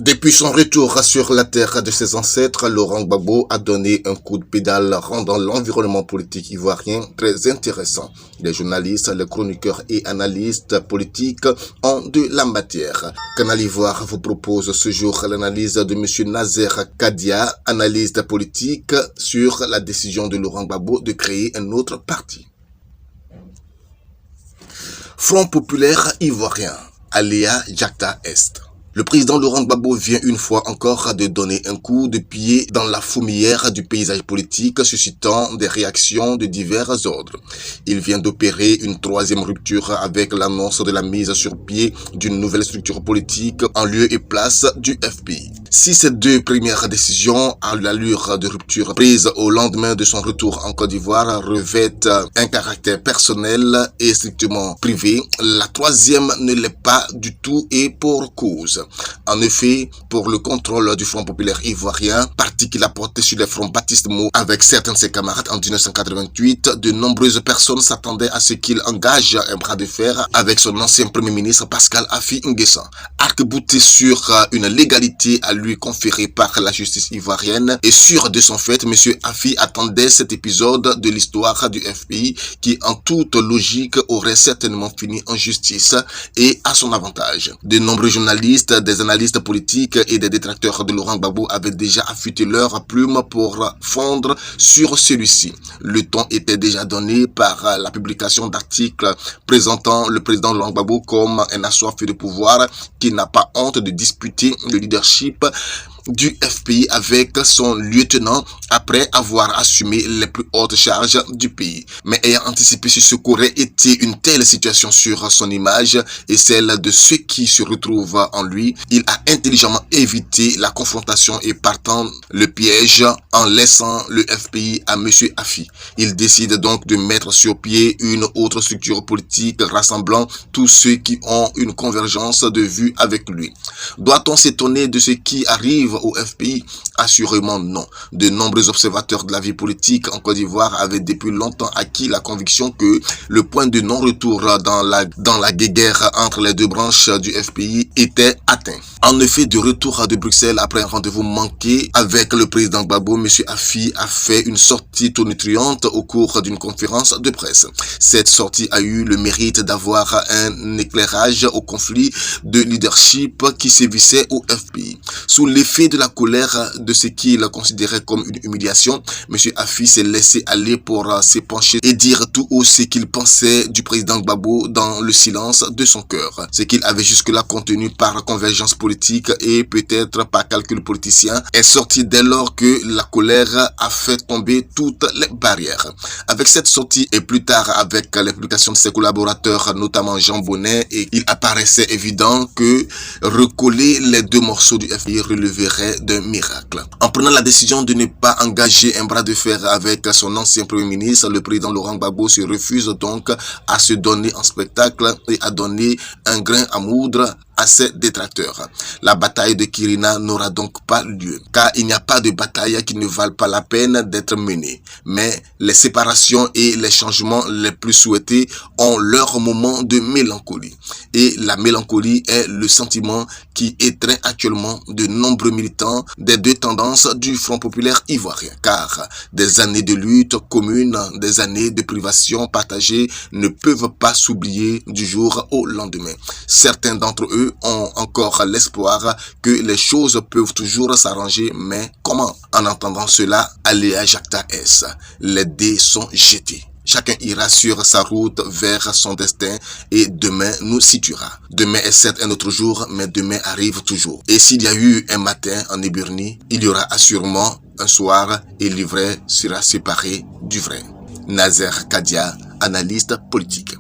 Depuis son retour sur la terre de ses ancêtres, Laurent Gbagbo a donné un coup de pédale rendant l'environnement politique ivoirien très intéressant. Les journalistes, les chroniqueurs et analystes politiques ont de la matière. Canal Ivoire vous propose ce jour l'analyse de M. Nazer Kadia, analyste politique, sur la décision de Laurent Gbagbo de créer un autre parti. Front populaire ivoirien, Aléa Jacta Est. Le président Laurent Gbagbo vient une fois encore de donner un coup de pied dans la fourmilière du paysage politique, suscitant des réactions de divers ordres. Il vient d'opérer une troisième rupture avec l'annonce de la mise sur pied d'une nouvelle structure politique en lieu et place du FPI. Si ces deux premières décisions, à l'allure de rupture prise au lendemain de son retour en Côte d'Ivoire, revêtent un caractère personnel et strictement privé, la troisième ne l'est pas du tout et pour cause. En effet, pour le contrôle du Front populaire ivoirien, parti qu'il a porté sur les fronts baptismaux avec certains de ses camarades en 1988, de nombreuses personnes s'attendaient à ce qu'il engage un bras de fer avec son ancien premier ministre Pascal Affi N'Guessan. Arc-bouté sur une légalité à lui conférée par la justice ivoirienne et sûr de son fait, M. Affi attendait cet épisode de l'histoire du FPI qui, en toute logique, aurait certainement fini en justice et à son avantage. De nombreux journalistes, des analystes politiques et des détracteurs de Laurent Gbagbo avaient déjà affûté leurs plumes pour fondre sur celui-ci. Le ton était déjà donné par la publication d'articles présentant le président Laurent Gbagbo comme un assoiffé de pouvoir qui n'a pas honte de disputer le leadership du FPI avec son lieutenant après avoir assumé les plus hautes charges du pays. Mais ayant anticipé ce qu'aurait été une telle situation sur son image et celle de ceux qui se retrouvent en lui, il a intelligemment évité la confrontation et partant le piège en laissant le FPI à M. Affi. Il décide donc de mettre sur pied une autre structure politique rassemblant tous ceux qui ont une convergence de vues avec lui. Doit-on s'étonner de ce qui arrive au FPI? Assurément non. De nombreux observateurs de la vie politique en Côte d'Ivoire avaient depuis longtemps acquis la conviction que le point de non-retour dans la guéguerre entre les deux branches du FPI était atteint. En effet, de retour de Bruxelles après un rendez-vous manqué avec le président Gbagbo, M. Affi a fait une sortie tonitruante au cours d'une conférence de presse. Cette sortie a eu le mérite d'avoir un éclairage au conflit de leadership qui sévissait au FPI. Sous l'effet de la colère de ce qu'il considérait comme une humiliation, M. Affi s'est laissé aller pour s'épancher et dire tout haut ce qu'il pensait du président Gbagbo dans le silence de son cœur. Ce qu'il avait jusque-là contenu par convergence politique et peut-être par calcul politicien est sorti dès lors que la colère a fait tomber toutes les barrières. Avec cette sortie et plus tard avec les publications de ses collaborateurs, notamment Jean Bonnet, et il apparaissait évident que recoller les deux morceaux du FPI releverait d'un miracle. En prenant la décision de ne pas engager un bras de fer avec son ancien premier ministre, le président Laurent Gbagbo se refuse donc à se donner en spectacle et à donner un grain à moudre à ses détracteurs. La bataille de Kirina n'aura donc pas lieu, car il n'y a pas de bataille qui ne valent pas la peine d'être menée. Mais les séparations et les changements les plus souhaités ont leur moment de mélancolie. Et la mélancolie est le sentiment qui étreint actuellement de nombreux militants des deux tendances du Front populaire ivoirien. Car des années de lutte commune, des années de privation partagée ne peuvent pas s'oublier du jour au lendemain. Certains d'entre eux ont encore l'espoir que les choses peuvent toujours s'arranger, mais comment? En entendant cela, Aléa Jacta Est, les dés sont jetés. Chacun ira sur sa route vers son destin et demain nous situera. Demain est certes un autre jour, mais demain arrive toujours. Et s'il y a eu un matin en Hibernie, il y aura assurément un soir et l'ivraie sera séparé du vrai. Nazer Kadia, analyste politique.